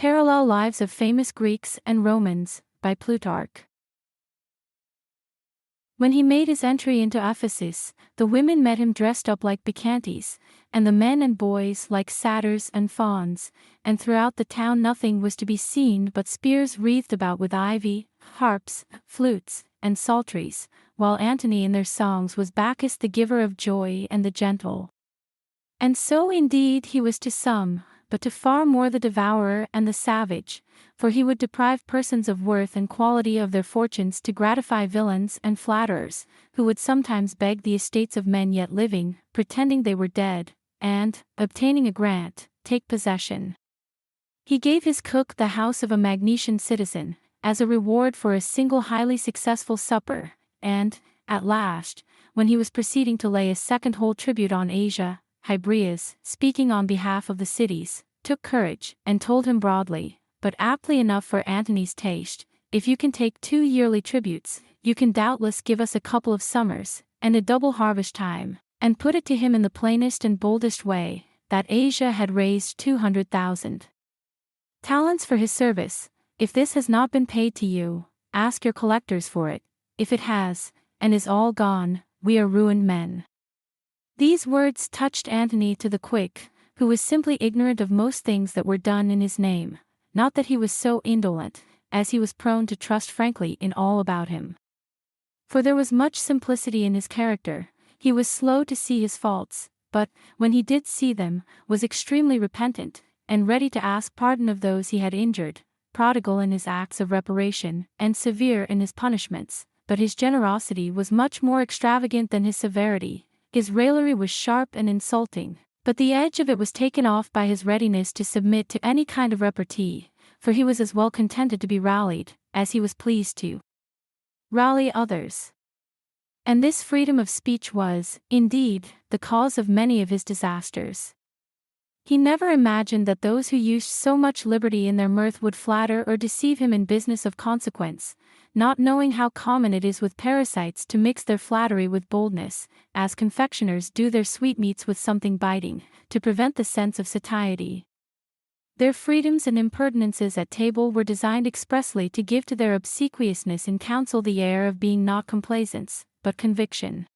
Parallel Lives of Famous Greeks and Romans, by Plutarch. When he made his entry into Ephesus, the women met him dressed up like bacchantes, and the men and boys like satyrs and fauns, and throughout the town nothing was to be seen but spears wreathed about with ivy, harps, flutes, and psalteries, while Antony in their songs was Bacchus the giver of joy and the gentle. And so indeed he was to some, but to far more the devourer and the savage, for he would deprive persons of worth and quality of their fortunes to gratify villains and flatterers, who would sometimes beg the estates of men yet living, pretending they were dead, and, obtaining a grant, take possession. He gave his cook the house of a Magnesian citizen, as a reward for a single highly successful supper, and, at last, when he was proceeding to lay a second whole tribute on Asia, Hybrias, speaking on behalf of the cities, took courage, and told him broadly, but aptly enough for Antony's taste, "If you can take 2 yearly tributes, you can doubtless give us a couple of summers, and a double harvest time," and put it to him in the plainest and boldest way, that Asia had raised 200,000 talents for his service. If this has not been paid to you, ask your collectors for it. If it has, and is all gone, we are ruined men. These words touched Antony to the quick, who was simply ignorant of most things that were done in his name, not that he was so indolent, as he was prone to trust frankly in all about him. For there was much simplicity in his character. He was slow to see his faults, but, when he did see them, was extremely repentant, and ready to ask pardon of those he had injured, prodigal in his acts of reparation, and severe in his punishments, but his generosity was much more extravagant than his severity. His raillery was sharp and insulting, but the edge of it was taken off by his readiness to submit to any kind of repartee, for he was as well contented to be rallied, as he was pleased to rally others. And this freedom of speech was, indeed, the cause of many of his disasters. He never imagined that those who used so much liberty in their mirth would flatter or deceive him in business of consequence, not knowing how common it is with parasites to mix their flattery with boldness, as confectioners do their sweetmeats with something biting, to prevent the sense of satiety. Their freedoms and impertinences at table were designed expressly to give to their obsequiousness in council the air of being not complaisance, but conviction.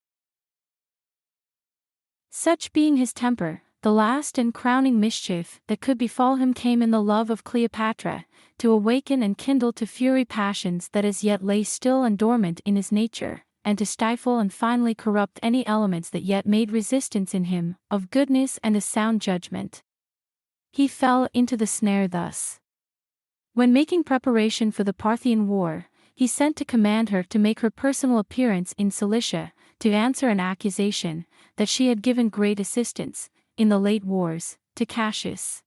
Such being his temper, the last and crowning mischief that could befall him came in the love of Cleopatra, to awaken and kindle to fury passions that as yet lay still and dormant in his nature, and to stifle and finally corrupt any elements that yet made resistance in him, of goodness and a sound judgment. He fell into the snare thus. When making preparation for the Parthian war, he sent to command her to make her personal appearance in Cilicia, to answer an accusation, that she had given great assistance, in the late wars, to Cassius.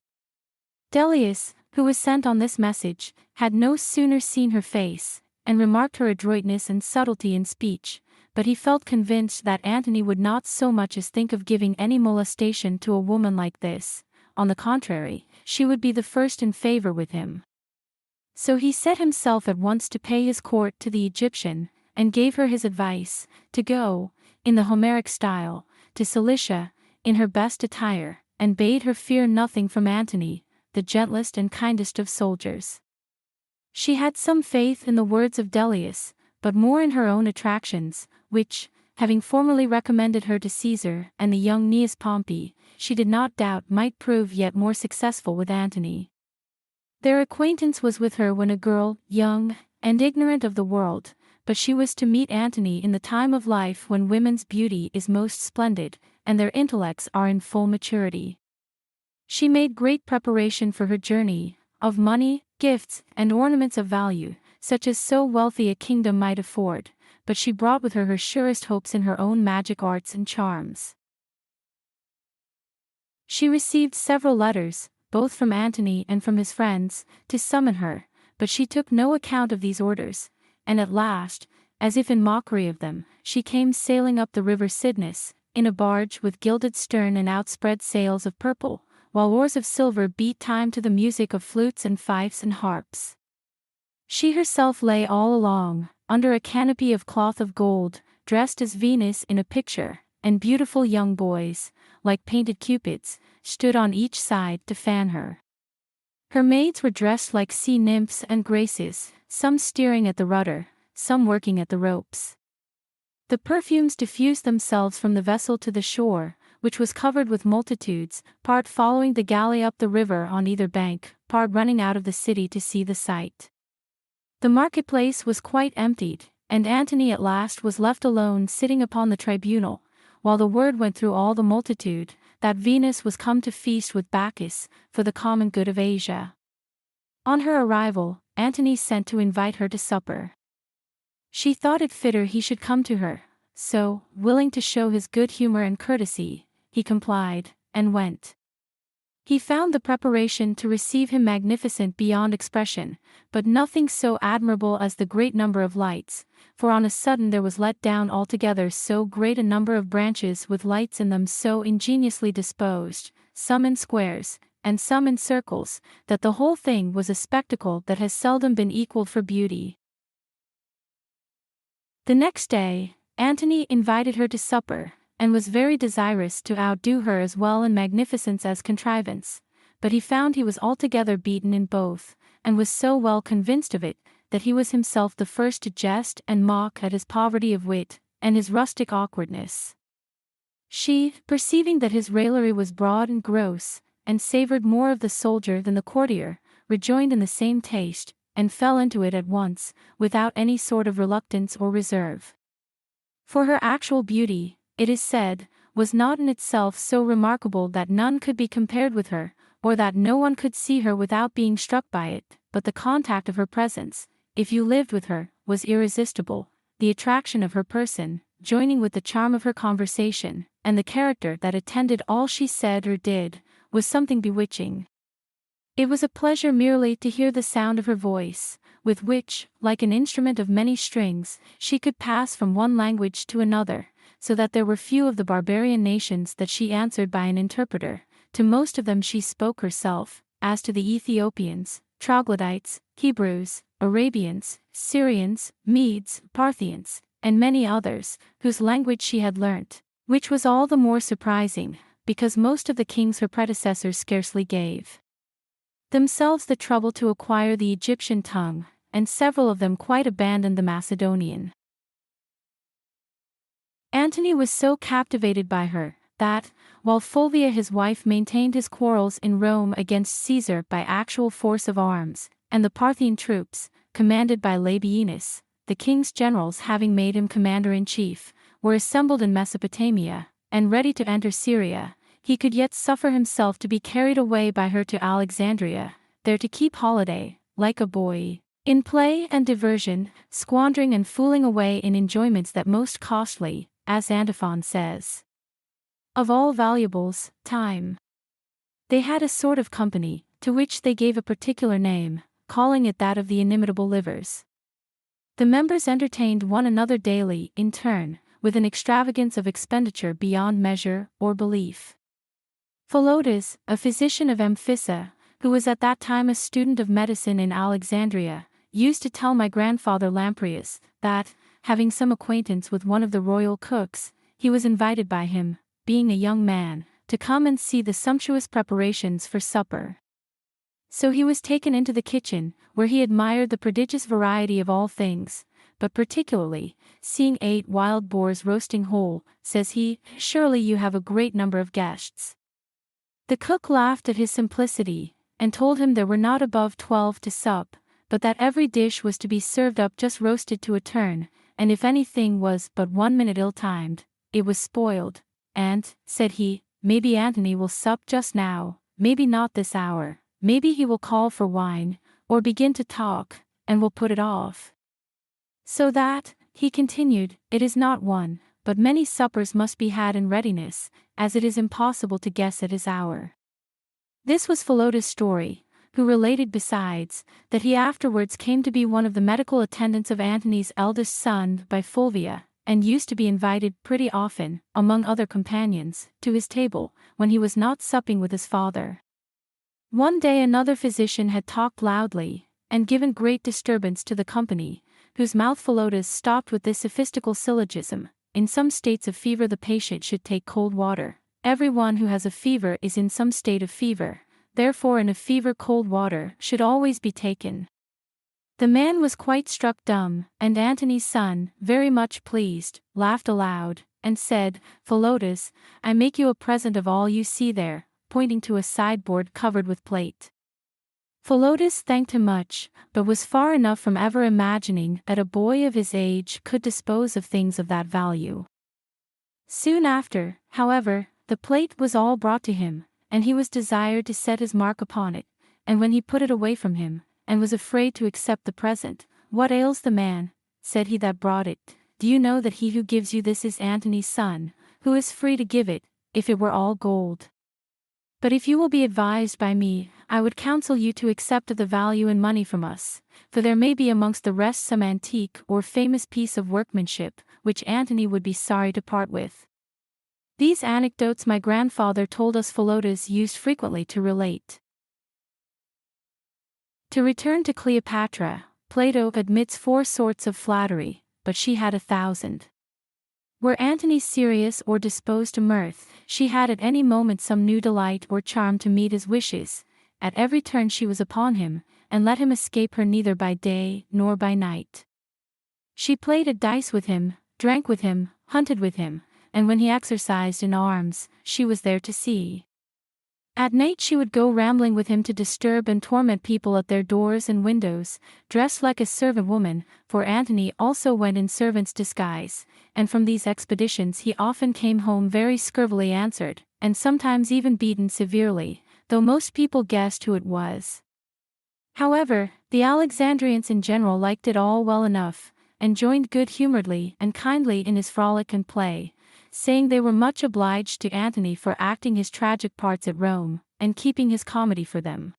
Dellius, who was sent on this message, had no sooner seen her face, and remarked her adroitness and subtlety in speech, but he felt convinced that Antony would not so much as think of giving any molestation to a woman like this. On the contrary, she would be the first in favor with him. So he set himself at once to pay his court to the Egyptian, and gave her his advice, to go, in the Homeric style, to Cilicia, in her best attire, and bade her fear nothing from Antony, the gentlest and kindest of soldiers. She had some faith in the words of Dellius, but more in her own attractions, which, having formerly recommended her to Caesar and the young Cnaeus Pompey, she did not doubt might prove yet more successful with Antony. Their acquaintance was with her when a girl, young, and ignorant of the world, but she was to meet Antony in the time of life when women's beauty is most splendid, and their intellects are in full maturity. She made great preparation for her journey, of money, gifts, and ornaments of value, such as so wealthy a kingdom might afford, but she brought with her her surest hopes in her own magic arts and charms. She received several letters, both from Antony and from his friends, to summon her, but she took no account of these orders, and at last, as if in mockery of them, she came sailing up the river Cydnus, in a barge with gilded stern and outspread sails of purple, while oars of silver beat time to the music of flutes and fifes and harps. She herself lay all along, under a canopy of cloth of gold, dressed as Venus in a picture, and beautiful young boys, like painted Cupids, stood on each side to fan her. Her maids were dressed like sea nymphs and graces, some steering at the rudder, some working at the ropes. The perfumes diffused themselves from the vessel to the shore, which was covered with multitudes, part following the galley up the river on either bank, part running out of the city to see the sight. The marketplace was quite emptied, and Antony at last was left alone sitting upon the tribunal, while the word went through all the multitude, that Venus was come to feast with Bacchus, for the common good of Asia. On her arrival, Antony sent to invite her to supper. She thought it fitter he should come to her, so, willing to show his good humor and courtesy, he complied, and went. He found the preparation to receive him magnificent beyond expression, but nothing so admirable as the great number of lights, for on a sudden there was let down altogether so great a number of branches with lights in them so ingeniously disposed, some in squares, and some in circles, that the whole thing was a spectacle that has seldom been equalled for beauty. The next day, Antony invited her to supper, and was very desirous to outdo her as well in magnificence as contrivance, but he found he was altogether beaten in both, and was so well convinced of it, that he was himself the first to jest and mock at his poverty of wit, and his rustic awkwardness. She, perceiving that his raillery was broad and gross, and savoured more of the soldier than the courtier, rejoined in the same taste, and fell into it at once, without any sort of reluctance or reserve. For her actual beauty, it is said, was not in itself so remarkable that none could be compared with her, or that no one could see her without being struck by it, but the contact of her presence, if you lived with her, was irresistible, the attraction of her person, joining with the charm of her conversation, and the character that attended all she said or did, was something bewitching. It was a pleasure merely to hear the sound of her voice, with which, like an instrument of many strings, she could pass from one language to another, so that there were few of the barbarian nations that she answered by an interpreter. To most of them she spoke herself, as to the Ethiopians, Troglodytes, Hebrews, Arabians, Syrians, Medes, Parthians, and many others, whose language she had learnt, which was all the more surprising, because most of the kings her predecessors scarcely gave themselves the trouble to acquire the Egyptian tongue, and several of them quite abandoned the Macedonian. Antony was so captivated by her, that, while Fulvia his wife maintained his quarrels in Rome against Caesar by actual force of arms, and the Parthian troops, commanded by Labienus, the king's generals having made him commander-in-chief, were assembled in Mesopotamia, and ready to enter Syria, he could yet suffer himself to be carried away by her to Alexandria, there to keep holiday, like a boy, in play and diversion, squandering and fooling away in enjoyments that most costly, as Antiphon says, of all valuables, time. They had a sort of company, to which they gave a particular name, calling it that of the inimitable livers. The members entertained one another daily, in turn, with an extravagance of expenditure beyond measure or belief. Philotas, a physician of Amphissa, who was at that time a student of medicine in Alexandria, used to tell my grandfather Lamprias, that, having some acquaintance with one of the royal cooks, he was invited by him, being a young man, to come and see the sumptuous preparations for supper. So he was taken into the kitchen, where he admired the prodigious variety of all things, but particularly, seeing 8 wild boars roasting whole, says he, "Surely you have a great number of guests." The cook laughed at his simplicity, and told him there were not above 12 to sup, but that every dish was to be served up just roasted to a turn, and if anything was but 1 minute ill-timed, it was spoiled, and, said he, maybe Antony will sup just now, maybe not this hour, maybe he will call for wine, or begin to talk, and will put it off. So that, he continued, it is not one, but many suppers must be had in readiness, as it is impossible to guess at his hour. This was Philotas' story, who related besides, that he afterwards came to be one of the medical attendants of Antony's eldest son by Fulvia, and used to be invited pretty often, among other companions, to his table, when he was not supping with his father. One day another physician had talked loudly, and given great disturbance to the company, whose mouth Philotas stopped with this sophistical syllogism: in some states of fever the patient should take cold water. Every one who has a fever is in some state of fever, therefore in a fever cold water should always be taken. The man was quite struck dumb, and Antony's son, very much pleased, laughed aloud, and said, Philotas, I make you a present of all you see there, pointing to a sideboard covered with plate. Philotas thanked him much, but was far enough from ever imagining that a boy of his age could dispose of things of that value. Soon after, however, the plate was all brought to him, and he was desired to set his mark upon it, and when he put it away from him, and was afraid to accept the present, What ails the man? Said he that brought it. Do you know that he who gives you this is Antony's son, who is free to give it, if it were all gold? But if you will be advised by me, I would counsel you to accept of the value in money from us, for there may be amongst the rest some antique or famous piece of workmanship, which Antony would be sorry to part with. These anecdotes my grandfather told us Philotas used frequently to relate. To return to Cleopatra, Plato admits 4 sorts of flattery, but she had 1,000. Were Antony serious or disposed to mirth, she had at any moment some new delight or charm to meet his wishes. At every turn she was upon him, and let him escape her neither by day nor by night. She played at dice with him, drank with him, hunted with him, and when he exercised in arms, she was there to see. At night she would go rambling with him to disturb and torment people at their doors and windows, dressed like a servant woman, for Antony also went in servant's disguise, and from these expeditions he often came home very scurvily answered, and sometimes even beaten severely, though most people guessed who it was. However, the Alexandrians in general liked it all well enough, and joined good-humoredly and kindly in his frolic and play, saying they were much obliged to Antony for acting his tragic parts at Rome, and keeping his comedy for them.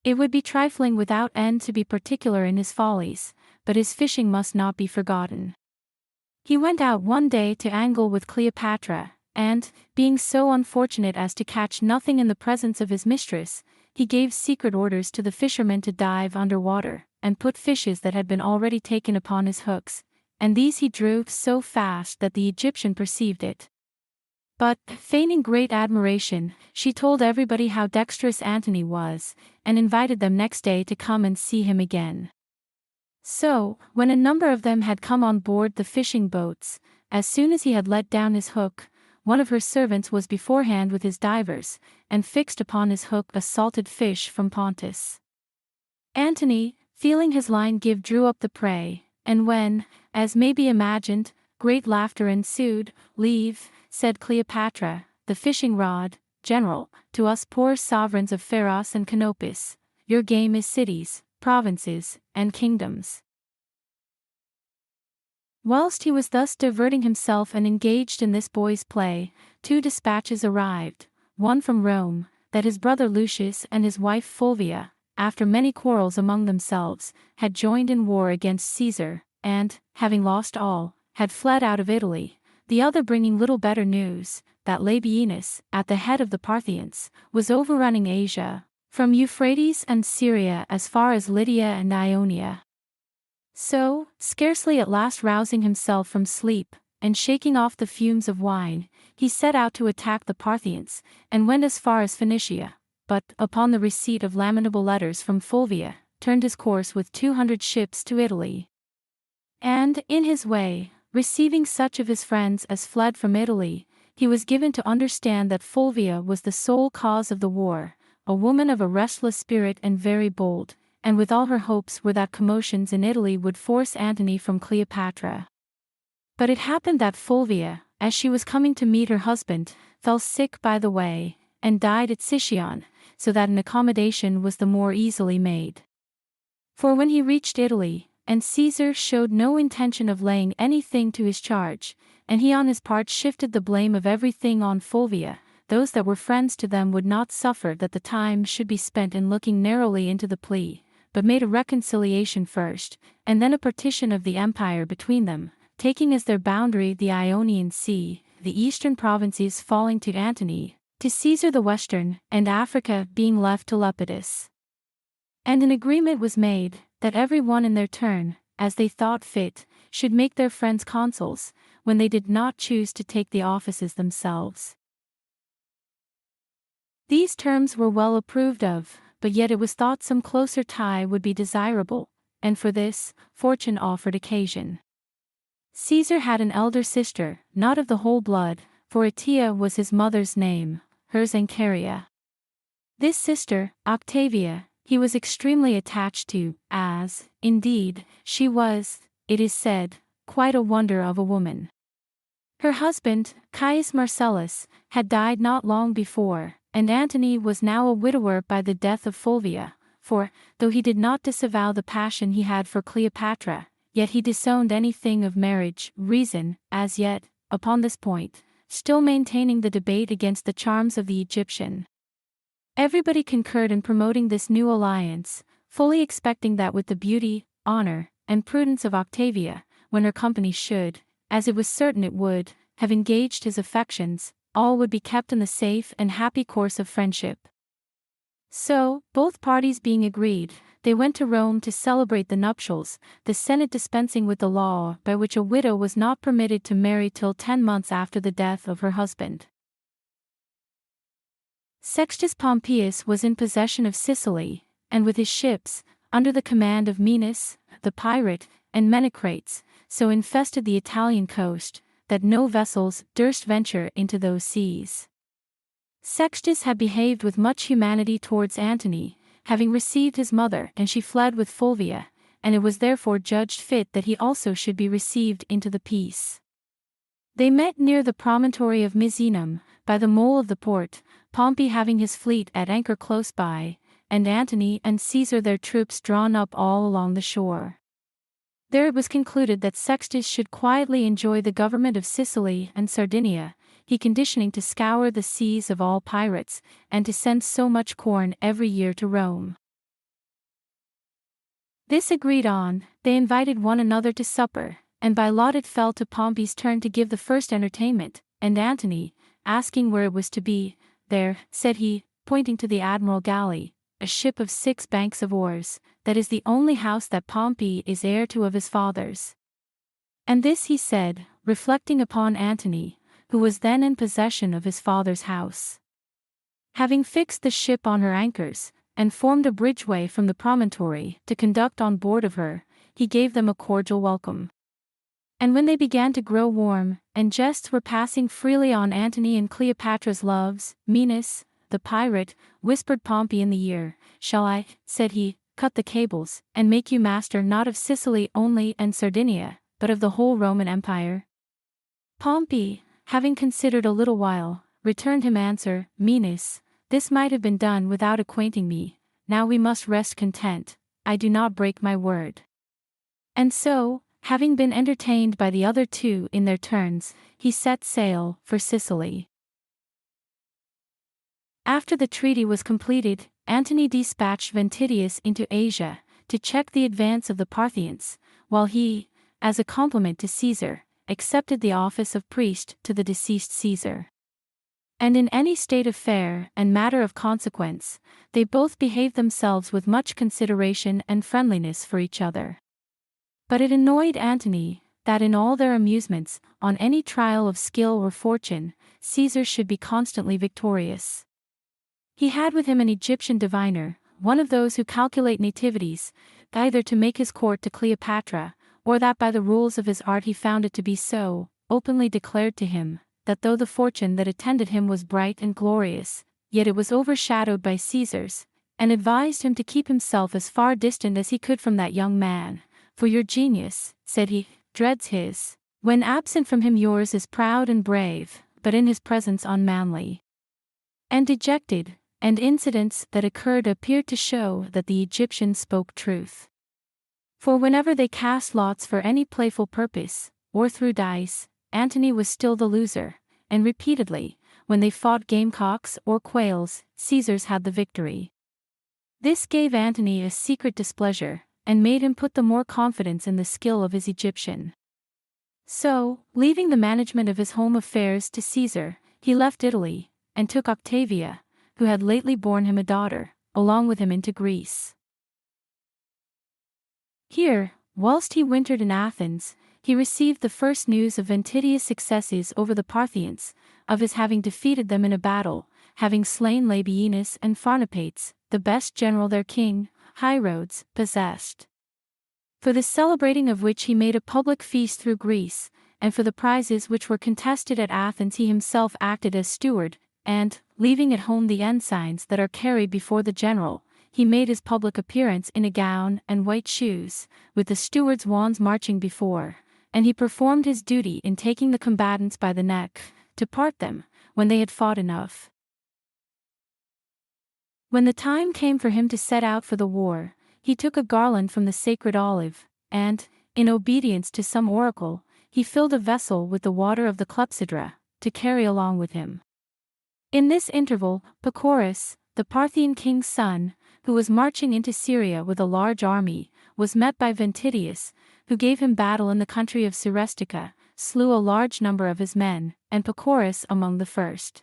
It would be trifling without end to be particular in his follies, but his fishing must not be forgotten. He went out one day to angle with Cleopatra, and, being so unfortunate as to catch nothing in the presence of his mistress, he gave secret orders to the fishermen to dive under water, and put fishes that had been already taken upon his hooks, and these he drew so fast that the Egyptian perceived it. But, feigning great admiration, she told everybody how dexterous Antony was, and invited them next day to come and see him again. So, when a number of them had come on board the fishing boats, as soon as he had let down his hook, one of her servants was beforehand with his divers, and fixed upon his hook a salted fish from Pontus. Antony, feeling his line give, drew up the prey, and when, as may be imagined, great laughter ensued, Leave, said Cleopatra, the fishing rod, General, to us poor sovereigns of Pharos and Canopus. Your game is cities, provinces, and kingdoms. Whilst he was thus diverting himself and engaged in this boy's play, 2 dispatches arrived, one from Rome, that his brother Lucius and his wife Fulvia, after many quarrels among themselves, had joined in war against Caesar, and, having lost all, had fled out of Italy. The other bringing little better news, that Labienus, at the head of the Parthians, was overrunning Asia, from Euphrates and Syria as far as Lydia and Ionia. So, scarcely at last rousing himself from sleep, and shaking off the fumes of wine, he set out to attack the Parthians, and went as far as Phoenicia, but, upon the receipt of lamentable letters from Fulvia, turned his course with 200 ships to Italy. And, in his way, receiving such of his friends as fled from Italy, he was given to understand that Fulvia was the sole cause of the war, a woman of a restless spirit and very bold, and with all her hopes were that commotions in Italy would force Antony from Cleopatra. But it happened that Fulvia, as she was coming to meet her husband, fell sick by the way, and died at Sicyon, so that an accommodation was the more easily made. For when he reached Italy, and Caesar showed no intention of laying anything to his charge, and he on his part shifted the blame of everything on Fulvia, those that were friends to them would not suffer that the time should be spent in looking narrowly into the plea, but made a reconciliation first, and then a partition of the empire between them, taking as their boundary the Ionian Sea, the eastern provinces falling to Antony, to Caesar the western, and Africa being left to Lepidus. And an agreement was made, that every one in their turn, as they thought fit, should make their friends consuls, when they did not choose to take the offices themselves. These terms were well approved of, but yet it was thought some closer tie would be desirable, and for this, fortune offered occasion. Caesar had an elder sister, not of the whole blood, for Atia was his mother's name, hers Ancharia. This sister, Octavia, he was extremely attached to, as, indeed, she was, it is said, quite a wonder of a woman. Her husband, Caius Marcellus, had died not long before, and Antony was now a widower by the death of Fulvia, for, though he did not disavow the passion he had for Cleopatra, yet he disowned anything of marriage, reason, as yet, upon this point, still maintaining the debate against the charms of the Egyptian. Everybody concurred in promoting this new alliance, fully expecting that with the beauty, honor, and prudence of Octavia, when her company should, as it was certain it would, have engaged his affections, all would be kept in the safe and happy course of friendship. So, both parties being agreed, they went to Rome to celebrate the nuptials, the Senate dispensing with the law by which a widow was not permitted to marry till 10 months after the death of her husband. Sextus Pompeius was in possession of Sicily, and with his ships, under the command of Menas, the pirate, and Menecrates, so infested the Italian coast, that no vessels durst venture into those seas. Sextus had behaved with much humanity towards Antony, having received his mother, and she fled with Fulvia, and it was therefore judged fit that he also should be received into the peace. They met near the promontory of Misenum, by the mole of the port, Pompey having his fleet at anchor close by, and Antony and Caesar their troops drawn up all along the shore. There it was concluded that Sextus should quietly enjoy the government of Sicily and Sardinia, he conditioning to scour the seas of all pirates, and to send so much corn every year to Rome. This agreed on, they invited one another to supper, and by lot it fell to Pompey's turn to give the first entertainment, and Antony, asking where it was to be, there, said he, pointing to the admiral galley, a ship of 6 banks of oars, that is the only house that Pompey is heir to of his fathers. And this he said, reflecting upon Antony, who was then in possession of his father's house. Having fixed the ship on her anchors, and formed a bridgeway from the promontory to conduct on board of her, he gave them a cordial welcome. And when they began to grow warm, and jests were passing freely on Antony and Cleopatra's loves, Menas, the pirate, whispered Pompey in the ear, "Shall I," said he, "cut the cables, and make you master not of Sicily only and Sardinia, but of the whole Roman Empire?" Pompey, having considered a little while, returned him answer, "Menas, this might have been done without acquainting me, now we must rest content, I do not break my word." And so, having been entertained by the other two in their turns, he set sail for Sicily. After the treaty was completed, Antony dispatched Ventidius into Asia, to check the advance of the Parthians, while he, as a compliment to Caesar, accepted the office of priest to the deceased Caesar. And in any state affair and matter of consequence, they both behaved themselves with much consideration and friendliness for each other. But it annoyed Antony, that in all their amusements, on any trial of skill or fortune, Caesar should be constantly victorious. He had with him an Egyptian diviner, one of those who calculate nativities, either to make his court to Cleopatra, or that by the rules of his art he found it to be so, openly declared to him, that though the fortune that attended him was bright and glorious, yet it was overshadowed by Caesar's, and advised him to keep himself as far distant as he could from that young man, "For your genius," said he, "dreads his. When absent from him yours is proud and brave, but in his presence unmanly." And dejected, and incidents that occurred appeared to show that the Egyptians spoke truth. For whenever they cast lots for any playful purpose, or threw dice, Antony was still the loser, and repeatedly, when they fought gamecocks or quails, Caesar's had the victory. This gave Antony a secret displeasure, and made him put the more confidence in the skill of his Egyptian. So, leaving the management of his home affairs to Caesar, he left Italy, and took Octavia, who had lately borne him a daughter, along with him into Greece. Here, whilst he wintered in Athens, he received the first news of Ventidius' successes over the Parthians, of his having defeated them in a battle, having slain Labienus and Pharnapates, the best general their king, Hyrodes, possessed. For the celebrating of which he made a public feast through Greece, and for the prizes which were contested at Athens he himself acted as steward, and, leaving at home the ensigns that are carried before the general, he made his public appearance in a gown and white shoes, with the steward's wands marching before, and he performed his duty in taking the combatants by the neck, to part them, when they had fought enough. When the time came for him to set out for the war, he took a garland from the sacred olive, and, in obedience to some oracle, he filled a vessel with the water of the clepsydra, to carry along with him. In this interval, Pacorus, the Parthian king's son, who was marching into Syria with a large army, was met by Ventidius, who gave him battle in the country of Serestica, slew a large number of his men, and Pacorus among the first.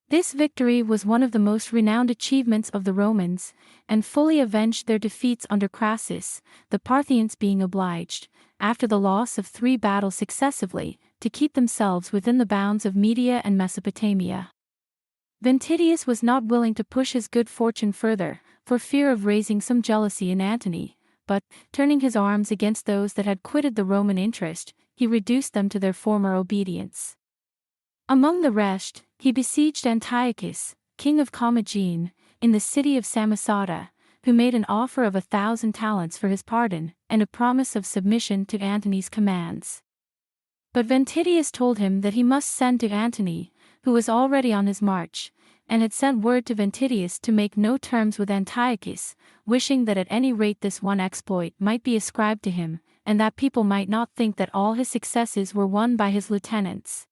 This victory was one of the most renowned achievements of the Romans, and fully avenged their defeats under Crassus, the Parthians being obliged, after the loss of 3 battles successively, to keep themselves within the bounds of Media and Mesopotamia. Ventidius was not willing to push his good fortune further, for fear of raising some jealousy in Antony, but, turning his arms against those that had quitted the Roman interest, he reduced them to their former obedience. Among the rest, he besieged Antiochus, king of Commagene, in the city of Samosata, who made an offer of 1,000 talents for his pardon, and a promise of submission to Antony's commands. But Ventidius told him that he must send to Antony, who was already on his march, and had sent word to Ventidius to make no terms with Antiochus, wishing that at any rate this one exploit might be ascribed to him, and that people might not think that all his successes were won by his lieutenants.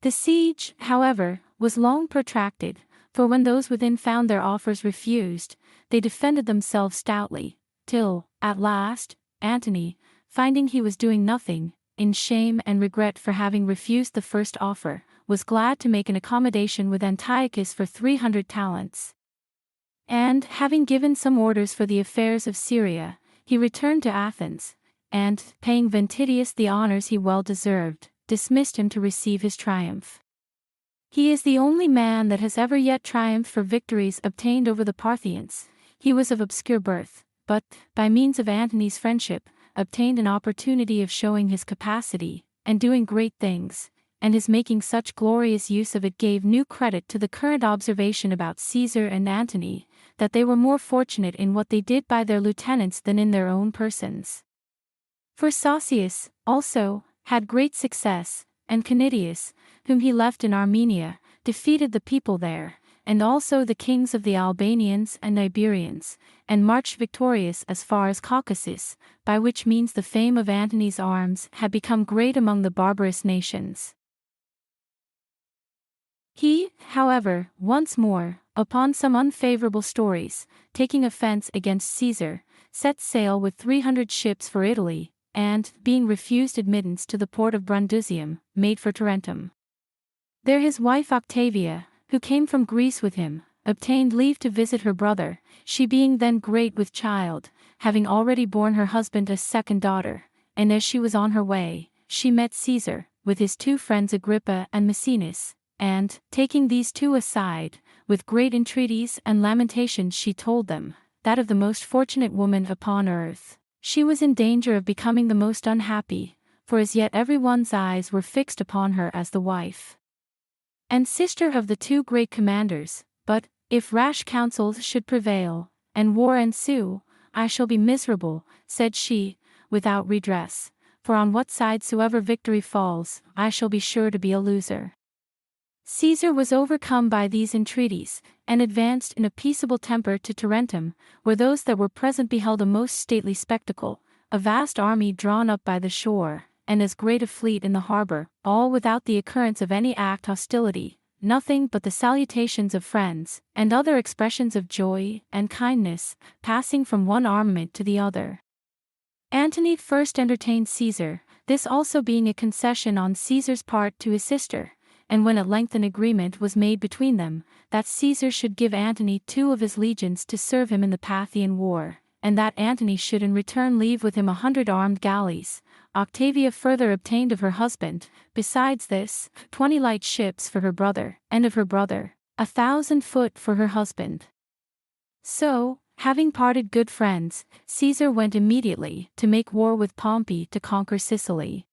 The siege, however, was long protracted, for when those within found their offers refused, they defended themselves stoutly, till, at last, Antony, finding he was doing nothing, in shame and regret for having refused the first offer, was glad to make an accommodation with Antiochus for 300 talents. And, having given some orders for the affairs of Syria, he returned to Athens, and, paying Ventidius the honors he well deserved, dismissed him to receive his triumph. He is the only man that has ever yet triumphed for victories obtained over the Parthians. He was of obscure birth, but, by means of Antony's friendship, obtained an opportunity of showing his capacity, and doing great things, and his making such glorious use of it gave new credit to the current observation about Caesar and Antony, that they were more fortunate in what they did by their lieutenants than in their own persons. For Saucius, also, had great success, and Canidius, whom he left in Armenia, defeated the people there, and also the kings of the Albanians and Iberians, and marched victorious as far as Caucasus, by which means the fame of Antony's arms had become great among the barbarous nations. He, however, once more, upon some unfavorable stories, taking offense against Caesar, set sail with 300 ships for Italy, and, being refused admittance to the port of Brundusium, made for Tarentum. There his wife Octavia, who came from Greece with him, obtained leave to visit her brother, she being then great with child, having already borne her husband a second daughter, and as she was on her way, she met Caesar, with his 2 friends Agrippa and Maecenas, and, taking these 2 aside, with great entreaties and lamentations she told them, that of the most fortunate woman upon earth, she was in danger of becoming the most unhappy, for as yet every one's eyes were fixed upon her as the wife and sister of the 2 great commanders, but, if rash counsels should prevail, and war ensue, I shall be miserable, said she, without redress, for on what side soever victory falls, I shall be sure to be a loser. Caesar was overcome by these entreaties, and advanced in a peaceable temper to Tarentum, where those that were present beheld a most stately spectacle, a vast army drawn up by the shore, and as great a fleet in the harbor, all without the occurrence of any act hostility, nothing but the salutations of friends, and other expressions of joy and kindness, passing from one armament to the other. Antony first entertained Caesar, this also being a concession on Caesar's part to his sister, and when at length an agreement was made between them, that Caesar should give Antony 2 of his legions to serve him in the Parthian war, and that Antony should in return leave with him 100 armed galleys, Octavia further obtained of her husband, besides this, 20 light ships for her brother, and of her brother, 1,000 foot for her husband. So, having parted good friends, Caesar went immediately to make war with Pompey to conquer Sicily.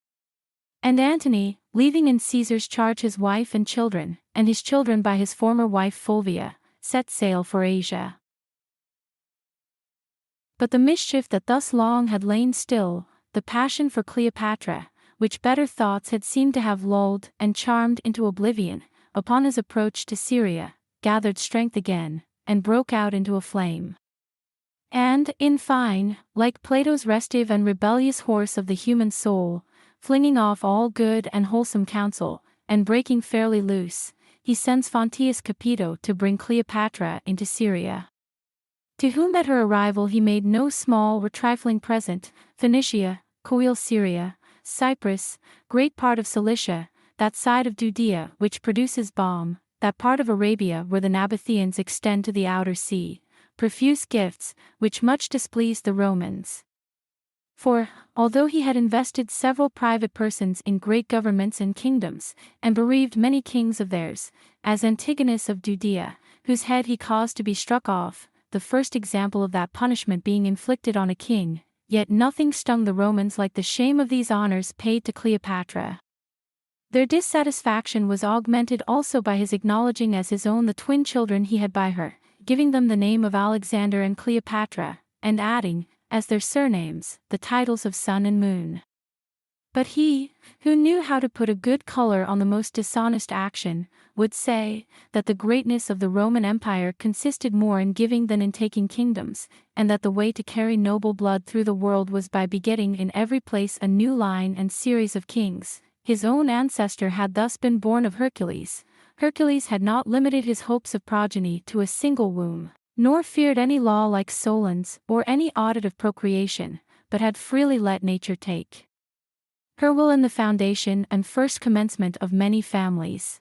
And Antony, leaving in Caesar's charge his wife and children, and his children by his former wife Fulvia, set sail for Asia. But the mischief that thus long had lain still, the passion for Cleopatra, which better thoughts had seemed to have lulled and charmed into oblivion, upon his approach to Syria, gathered strength again, and broke out into a flame. And, in fine, like Plato's restive and rebellious horse of the human soul, flinging off all good and wholesome counsel, and breaking fairly loose, he sends Fonteius Capito to bring Cleopatra into Syria. To whom at her arrival he made no small or trifling present: Phoenicia, Coele Syria, Cyprus, great part of Cilicia, that side of Judea which produces balm, that part of Arabia where the Nabateans extend to the outer sea, profuse gifts, which much displeased the Romans. For, although he had invested several private persons in great governments and kingdoms, and bereaved many kings of theirs, as Antigonus of Judea, whose head he caused to be struck off, the first example of that punishment being inflicted on a king, yet nothing stung the Romans like the shame of these honors paid to Cleopatra. Their dissatisfaction was augmented also by his acknowledging as his own the twin children he had by her, giving them the name of Alexander and Cleopatra, and adding, as their surnames, the titles of Sun and Moon. But he, who knew how to put a good color on the most dishonest action, would say, that the greatness of the Roman Empire consisted more in giving than in taking kingdoms, and that the way to carry noble blood through the world was by begetting in every place a new line and series of kings. His own ancestor had thus been born of Hercules. Hercules had not limited his hopes of progeny to a single womb, nor feared any law like Solon's or any audit of procreation, but had freely let nature take her will in the foundation and first commencement of many families.